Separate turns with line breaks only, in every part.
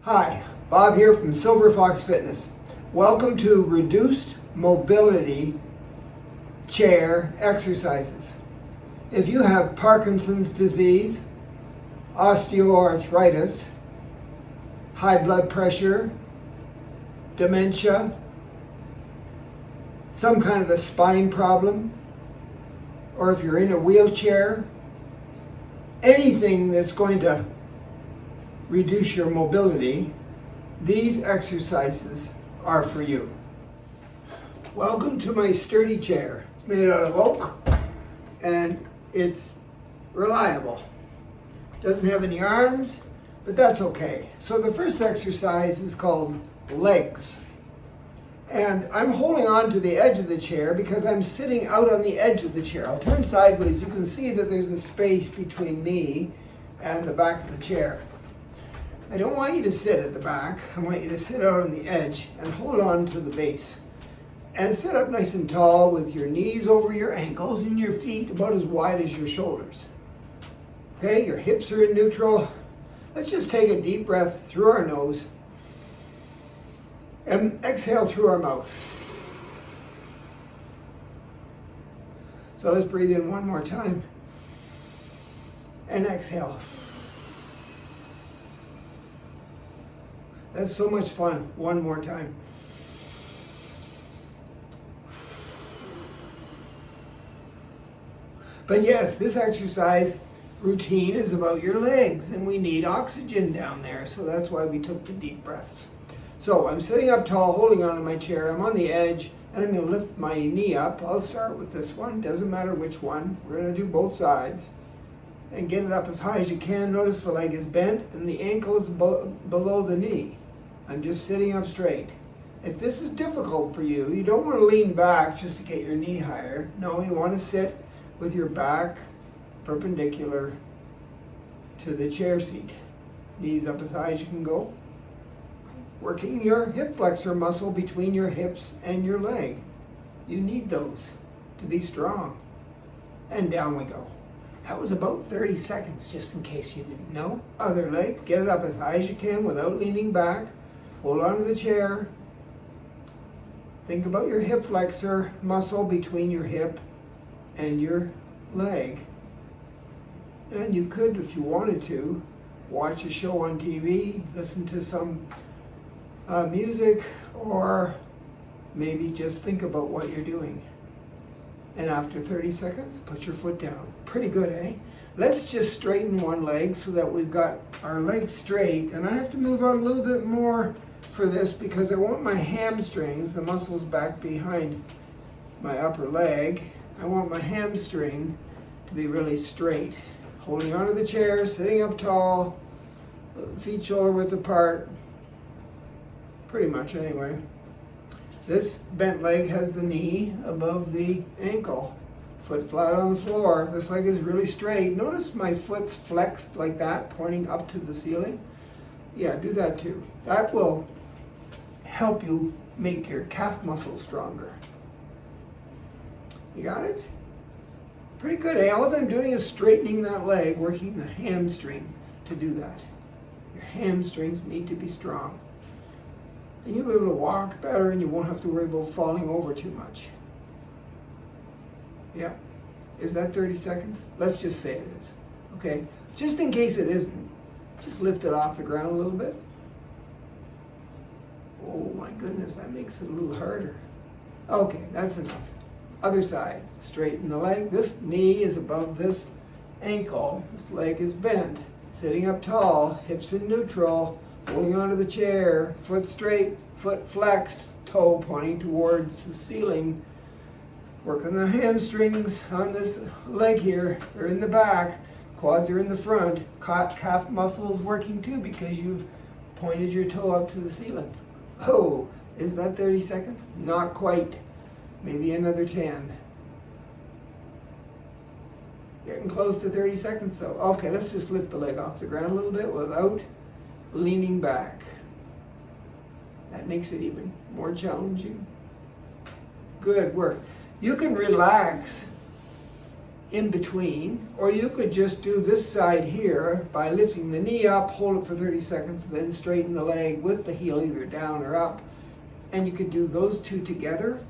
Hi, Bob here from Silverfox Fitness. Welcome to reduced mobility chair exercises. If you have Parkinson's disease, osteoarthritis, high blood pressure, dementia, some kind of a spine problem, or if you're in a wheelchair, anything that's going to reduce your mobility, these exercises are for you. Welcome to my sturdy chair. It's made out of oak and it's reliable. Doesn't have any arms, but that's okay. So the first exercise is called legs. And I'm holding on to the edge of the chair because I'm sitting out on the edge of the chair. I'll turn sideways. You can see that there's a space between me and the back of the chair. I don't want you to sit at the back. I want you to sit out on the edge and hold on to the base. And sit up nice and tall with your knees over your ankles and your feet about as wide as your shoulders. Okay, your hips are in neutral. Let's just take a deep breath through our nose and exhale through our mouth. So let's breathe in one more time and exhale. That's so much fun. One more time. But yes, this exercise routine is about your legs, and we need oxygen down there, so that's why we took the deep breaths. So I'm sitting up tall, holding onto my chair. I'm on the edge, and I'm going to lift my knee up. I'll start with this one. Doesn't matter which one. We're going to do both sides. And get it up as high as you can. Notice the leg is bent, and the ankle is below the knee. I'm just sitting up straight. If this is difficult for you, you don't want to lean back just to get your knee higher. No, you want to sit with your back perpendicular to the chair seat. Knees up as high as you can go. Working your hip flexor muscle between your hips and your leg. You need those to be strong. And down we go. That was about 30 seconds, just in case you didn't know. Other leg, get it up as high as you can without leaning back. Hold on to the chair. Think about your hip flexor muscle between your hip and your leg. And you could, if you wanted to, watch a show on TV, listen to some music, or maybe just think about what you're doing. And after 30 seconds, put your foot down. Pretty good, eh? Let's just straighten one leg so that we've got our legs straight. And I have to move out a little bit more for this because I want my hamstrings, the muscles back behind my upper leg, I want my hamstring to be really straight. Holding onto the chair, sitting up tall, feet shoulder width apart, pretty much anyway. This bent leg has the knee above the ankle, foot flat on the floor. This leg is really straight. Notice my foot's flexed like that, pointing up to the ceiling. Yeah, do that too. That will help you make your calf muscles stronger. You got it? Pretty good, eh? All I'm doing is straightening that leg, working the hamstring to do that. Your hamstrings need to be strong. And you'll be able to walk better and you won't have to worry about falling over too much. Yeah. Is that 30 seconds? Let's just say it is. Okay? Just in case it isn't, just lift it off the ground a little bit. Oh my goodness, that makes it a little harder. Okay, that's enough. Other side, straighten the leg. This knee is above this ankle. This leg is bent. Sitting up tall, hips in neutral, holding onto the chair, foot straight, foot flexed, toe pointing towards the ceiling. Working the hamstrings on this leg here. They're in the back. Quads are in the front. Calf muscles working too because you've pointed your toe up to the ceiling. Oh, is that 30 seconds? Not quite. Maybe another 10. Getting close to 30 seconds though. Okay, let's just lift the leg off the ground a little bit without leaning back. That makes it even more challenging. Good work. You can relax in between, or you could just do this side here by lifting the knee up, hold it for 30 seconds, then straighten the leg with the heel either down or up. And you could do those two together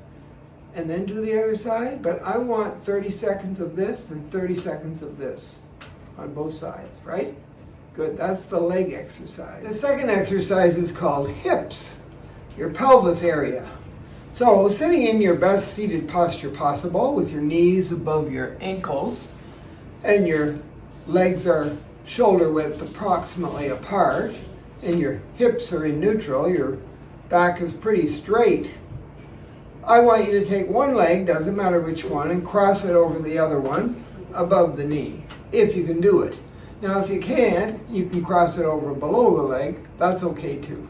and then do the other side. But I want 30 seconds of this and 30 seconds of this on both sides, right? Good, that's the leg exercise. The second exercise is called hips, your pelvis area. So sitting in your best seated posture possible with your knees above your ankles and your legs are shoulder width approximately apart and your hips are in neutral, your back is pretty straight. I want you to take one leg, doesn't matter which one, and cross it over the other one above the knee, if you can do it. Now if you can't, you can cross it over below the leg, that's okay too.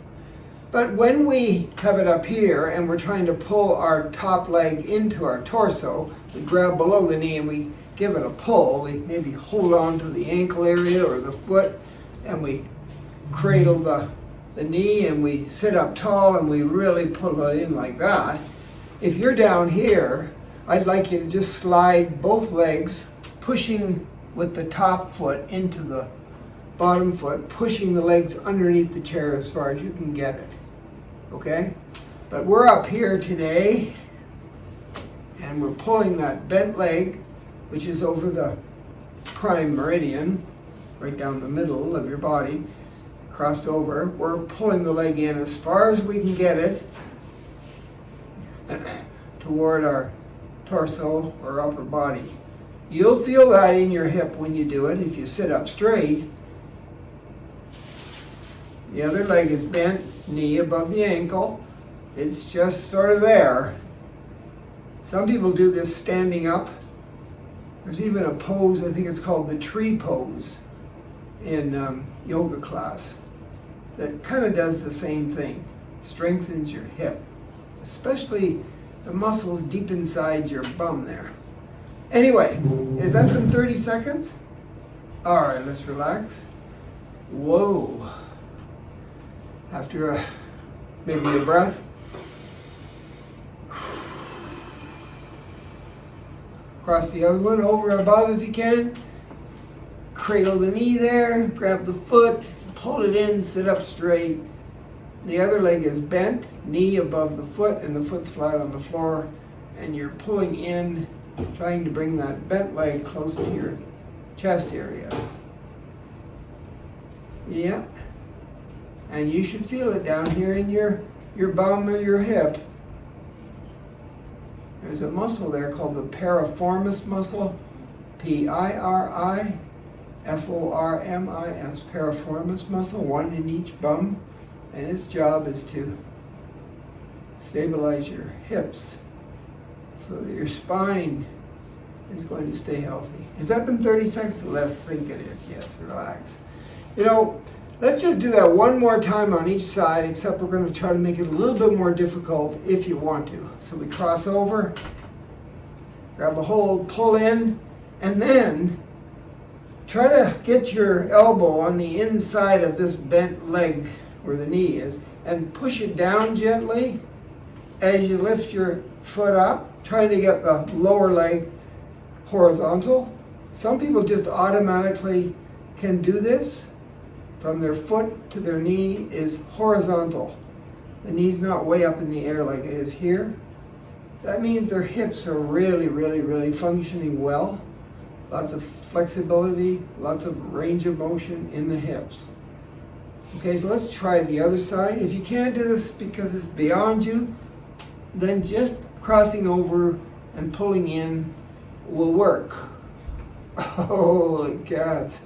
But when we have it up here and we're trying to pull our top leg into our torso, we grab below the knee and we give it a pull. We maybe hold on to the ankle area or the foot and we cradle the knee and we sit up tall and we really pull it in like that. If you're down here, I'd like you to just slide both legs, pushing with the top foot into the bottom foot, pushing the legs underneath the chair as far as you can get it. Okay? But we're up here today and we're pulling that bent leg, which is over the prime meridian, right down the middle of your body, crossed over. We're pulling the leg in as far as we can get it toward our torso or upper body. You'll feel that in your hip when you do it if you sit up straight. The other leg is bent, knee above the ankle. It's just sort of there. Some people do this standing up. There's even a pose, I think it's called the tree pose in yoga class, that kind of does the same thing. Strengthens your hip, especially the muscles deep inside your bum there. Anyway, has that been 30 seconds? All right, let's relax. Whoa. After maybe a breath. Cross the other one over above if you can. Cradle the knee there, grab the foot, pull it in, sit up straight. The other leg is bent, knee above the foot, and the foot's flat on the floor. And you're pulling in, trying to bring that bent leg close to your chest area. Yeah. And you should feel it down here in your bum or your hip. There's a muscle there called the piriformis muscle, Piriformis, piriformis muscle, one in each bum. And its job is to stabilize your hips so that your spine is going to stay healthy. Has that been 30 seconds? Let's think it is. Yes, relax. You know, let's just do that one more time on each side, except we're going to try to make it a little bit more difficult if you want to. So we cross over, grab a hold, pull in, and then try to get your elbow on the inside of this bent leg where the knee is, and push it down gently as you lift your foot up, trying to get the lower leg horizontal. Some people just automatically can do this. From their foot to their knee is horizontal. The knee's not way up in the air like it is here. That means their hips are really, really, really functioning well. Lots of flexibility, lots of range of motion in the hips. Okay, so let's try the other side. If you can't do this because it's beyond you, then just crossing over and pulling in will work. Holy cats.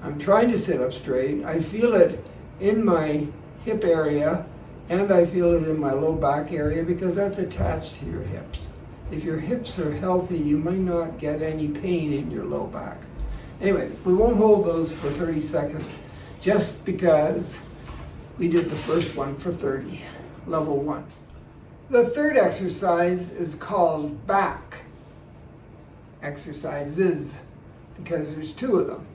I'm trying to sit up straight. I feel it in my hip area and I feel it in my low back area because that's attached to your hips. If your hips are healthy, you might not get any pain in your low back. Anyway, we won't hold those for 30 seconds just because we did the first one for 30, level 1. The third exercise is called back exercises because there's 2 of them.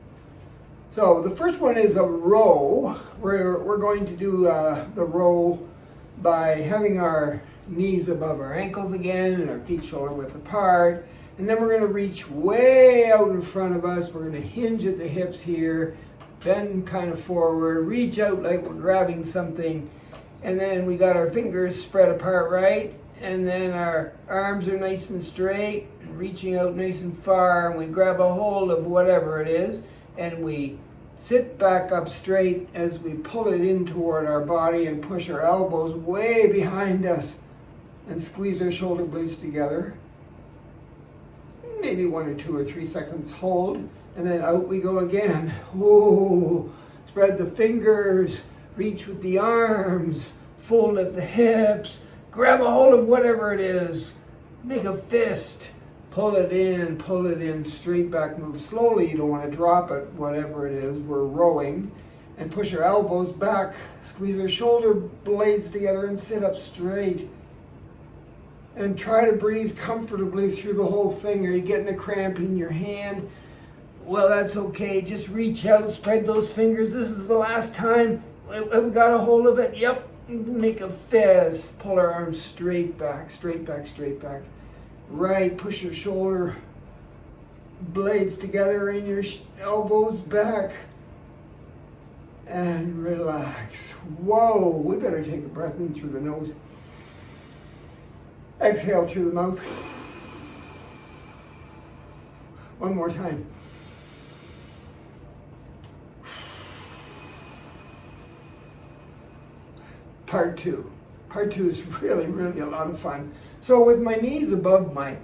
So the first one is a row. We're going to do the row by having our knees above our ankles again and our feet shoulder width apart. And then we're going to reach way out in front of us. We're going to hinge at the hips here, bend kind of forward, reach out like we're grabbing something. And then we got our fingers spread apart, right? And then our arms are nice and straight, and reaching out nice and far, and we grab a hold of whatever it is, and we sit back up straight as we pull it in toward our body and push our elbows way behind us and squeeze our shoulder blades together. Maybe 1 or 2 or 3 seconds hold, and then out we go again. Whoa. Spread the fingers, reach with the arms, fold at the hips, grab a hold of whatever it is, make a fist, pull it in, straight back, move slowly. You don't want to drop it, whatever it is. We're rowing. And push our elbows back, squeeze our shoulder blades together and sit up straight. And try to breathe comfortably through the whole thing. Are you getting a cramp in your hand? Well, that's okay. Just reach out, spread those fingers. This is the last time. Have we got a hold of it? Yep. Make a fist. Pull our arms straight back, straight back, straight back. Right, push your shoulder blades together and your elbows back. And relax. Whoa, we better take the breath in through the nose. Exhale through the mouth. One more time. Part two. Part two is really, really a lot of fun. So with my knees above my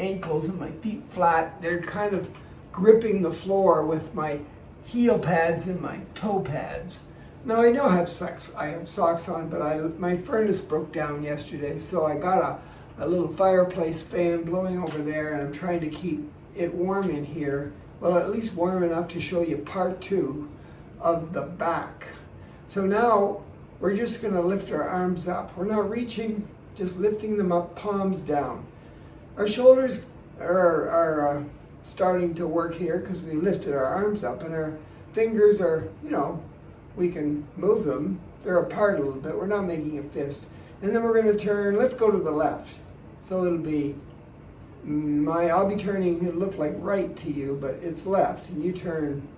ankles and my feet flat, they're kind of gripping the floor with my heel pads and my toe pads. Now I know I have socks on, but my furnace broke down yesterday, so I got a little fireplace fan blowing over there, and I'm trying to keep it warm in here. Well, at least warm enough to show you part two of the back. So now we're just going to lift our arms up. We're not reaching, just lifting them up, palms down. Our shoulders are starting to work here because we lifted our arms up, and our fingers are, we can move them. They're apart a little bit. We're not making a fist. And then we're going to turn. Let's go to the left. So it'll be I'll be turning, it'll look like right to you, but it's left. And you turn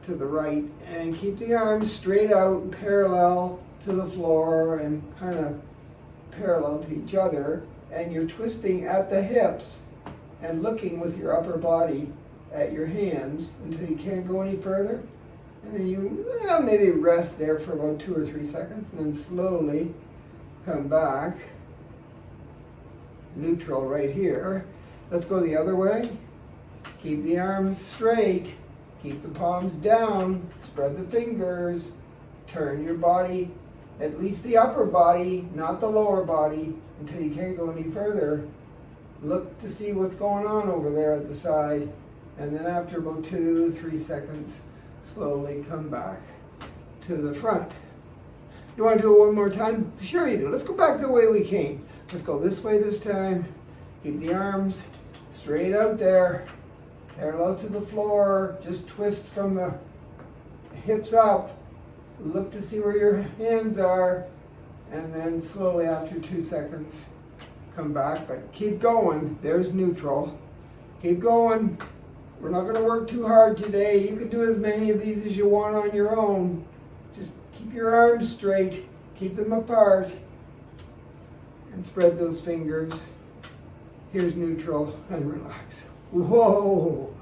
to the right and keep the arms straight out and parallel to the floor and kind of parallel to each other. And you're twisting at the hips and looking with your upper body at your hands until you can't go any further. And then you maybe rest there for about 2 or 3 seconds, and then slowly come back. Neutral right here. Let's go the other way. Keep the arms straight. Keep the palms down. Spread the fingers. Turn your body, at least the upper body, not the lower body, until you can't go any further. Look to see what's going on over there at the side. And then after about 2, 3 seconds, slowly come back to the front. You want to do it one more time? Sure you do. Let's go back the way we came. Let's go this way this time. Keep the arms straight out there, parallel to the floor. Just twist from the hips up. Look to see where your hands are. And then slowly after 2 seconds, come back. But keep going. There's neutral. Keep going. We're not going to work too hard today. You can do as many of these as you want on your own. Just keep your arms straight. Keep them apart. And spread those fingers. Here's neutral and relax. Whoa.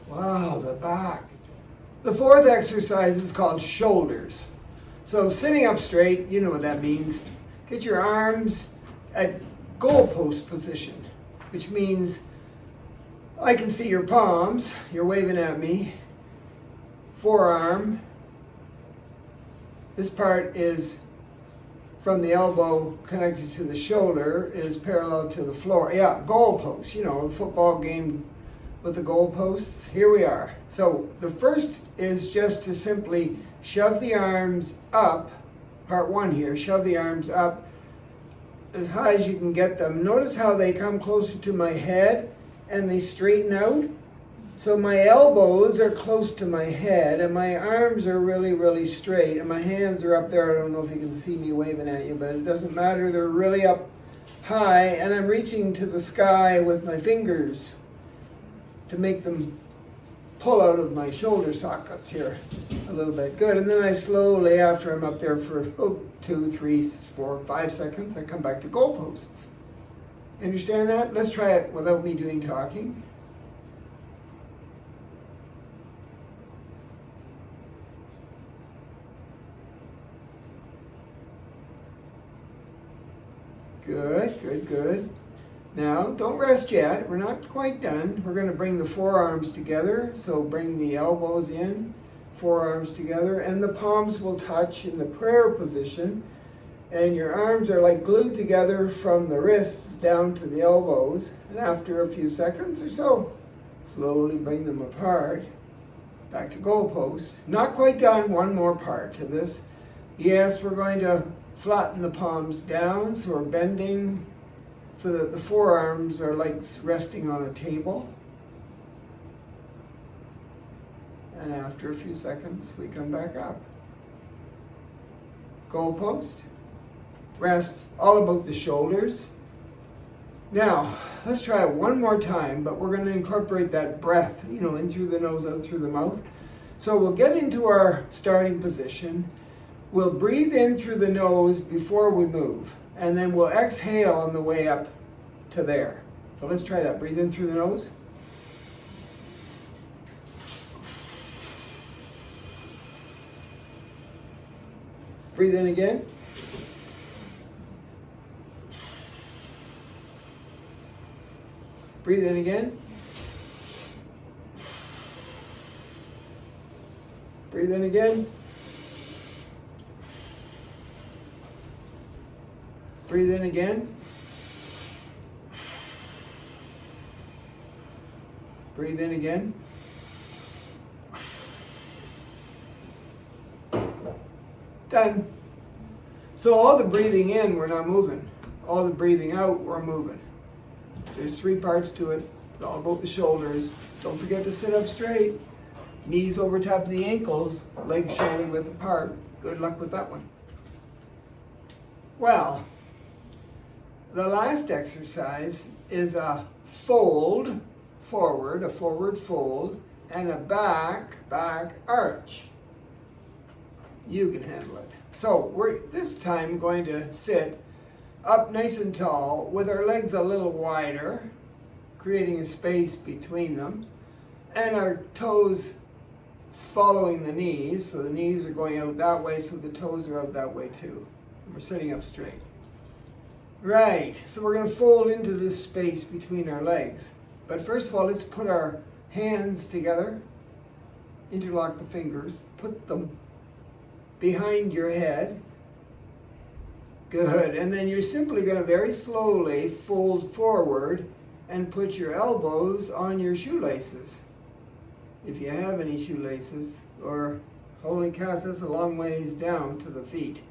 Wow, the back. The fourth exercise is called shoulders. So sitting up straight, you know what that means. Get your arms at goalpost position, which means I can see your palms. You're waving at me. Forearm. This part is from the elbow connected to the shoulder is parallel to the floor. Yeah, goalposts. The football game with the goalposts. Here we are. So the first is just to simply shove the arms up. Part one here. Shove the arms up as high as you can get them. Notice how they come closer to my head and they straighten out. So my elbows are close to my head and my arms are really, really straight and my hands are up there. I don't know if you can see me waving at you, but it doesn't matter. They're really up high, and I'm reaching to the sky with my fingers to make them pull out of my shoulder sockets here a little bit. Good. And then I slowly, after I'm up there for 2, 3, 4, 5 seconds, I come back to goalposts. Understand that? Let's try it without me doing talking. Good, good, good. Now, don't rest yet. We're not quite done. We're going to bring the forearms together. So bring the elbows in, forearms together, and the palms will touch in the prayer position. And your arms are like glued together from the wrists down to the elbows. And after a few seconds or so, slowly bring them apart. Back to goalposts. Not quite done. One more part to this. Yes, we're going to flatten the palms down, so we're bending so that the forearms are like resting on a table. And after a few seconds, we come back up. Goalpost. Rest. All about the shoulders. Now, let's try it one more time, but we're going to incorporate that breath, in through the nose, out through the mouth. So we'll get into our starting position. We'll breathe in through the nose before we move, and then we'll exhale on the way up to there. So let's try that. Breathe in through the nose. Breathe in again. Breathe in again. Breathe in again. Breathe in again. Breathe in again. Done. So all the breathing in, we're not moving. All the breathing out, we're moving. There's 3 parts to it. It's all about the shoulders. Don't forget to sit up straight. Knees over top of the ankles, legs shoulder width apart. Good luck with that one. Well, the last exercise is a fold forward, a forward fold, and a back arch. You can handle it. So we're this time going to sit up nice and tall with our legs a little wider, creating a space between them, and our toes following the knees. So the knees are going out that way, so the toes are out that way too. We're sitting up straight. Right, so we're going to fold into this space between our legs. But first of all, let's put our hands together, interlock the fingers, put them behind your head. Good, and then you're simply going to very slowly fold forward and put your elbows on your shoelaces. If you have any shoelaces, or holy cats, that's a long ways down to the feet.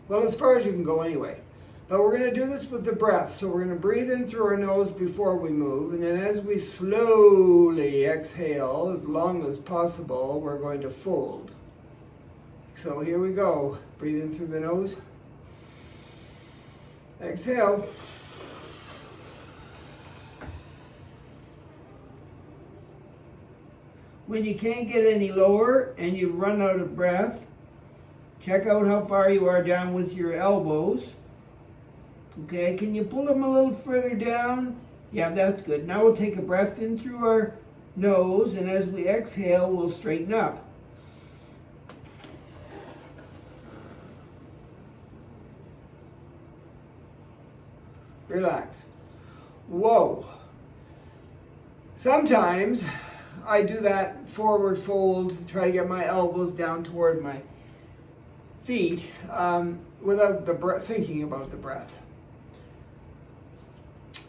Well, as far as you can go anyway. But we're going to do this with the breath. So we're going to breathe in through our nose before we move. And then as we slowly exhale, as long as possible, we're going to fold. So here we go. Breathe in through the nose. Exhale. When you can't get any lower and you run out of breath, check out how far you are down with your elbows. Okay, can you pull them a little further down? Yeah, that's good. Now we'll take a breath in through our nose, and as we exhale, we'll straighten up. Relax. Whoa. Sometimes I do that forward fold, try to get my elbows down toward my feet without the thinking about the breath.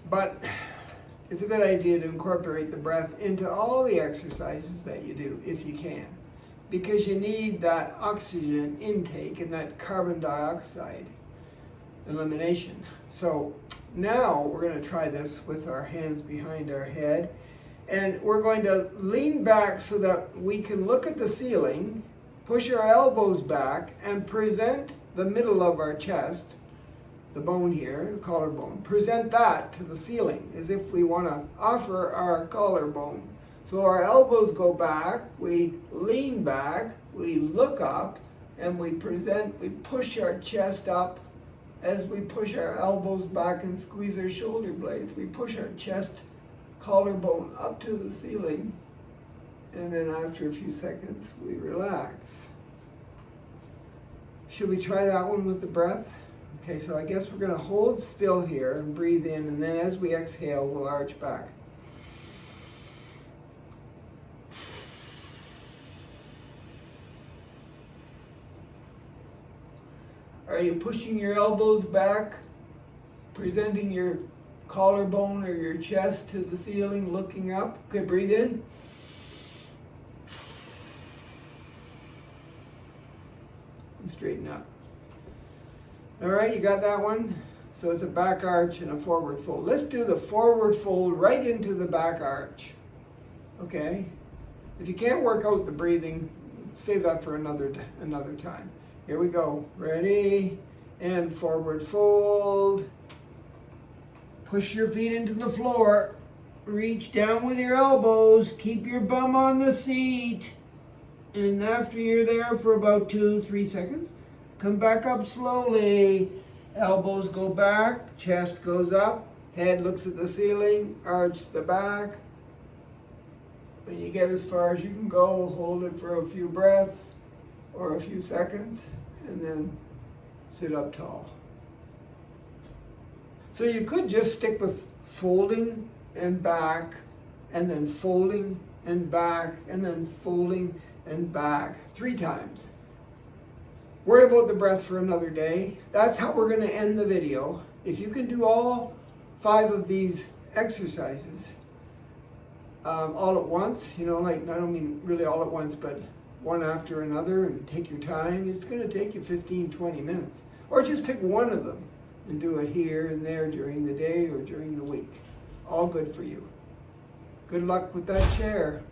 But it's a good idea to incorporate the breath into all the exercises that you do, if you can, because you need that oxygen intake and that carbon dioxide elimination. So now we're going to try this with our hands behind our head, and we're going to lean back so that we can look at the ceiling, push our elbows back, and present the middle of our chest the bone here, the collarbone. Present that to the ceiling as if we want to offer our collarbone. So our elbows go back, we lean back, we look up, and we push our chest up as we push our elbows back and squeeze our shoulder blades. We push our chest, collarbone up to the ceiling, and then after a few seconds, we relax. Should we try that one with the breath? Okay, so I guess we're going to hold still here and breathe in, and then as we exhale, we'll arch back. Are you pushing your elbows back, presenting your collarbone or your chest to the ceiling, looking up? Okay, breathe in. And straighten up. All right, you got that one? So it's a back arch and a forward fold. Let's do the forward fold right into the back arch. Okay? If you can't work out the breathing, save that for another time. Here we go. Ready? And forward fold. Push your feet into the floor. Reach down with your elbows. Keep your bum on the seat. And after you're there for about 2-3 seconds, come back up slowly. Elbows go back, chest goes up, head looks at the ceiling, arch the back. When you get as far as you can go, hold it for a few breaths or a few seconds, and then sit up tall. So you could just stick with folding and back, and then folding and back, and then folding and back 3 times. Worry about the breath for another day. That's how we're going to end the video. If you can do all 5 of these exercises all at once, you know, like, I don't mean really all at once, but one after another, and take your time, it's going to take you 15-20 minutes. Or just pick one of them and do it here and there during the day or during the week. All good for you. Good luck with that chair.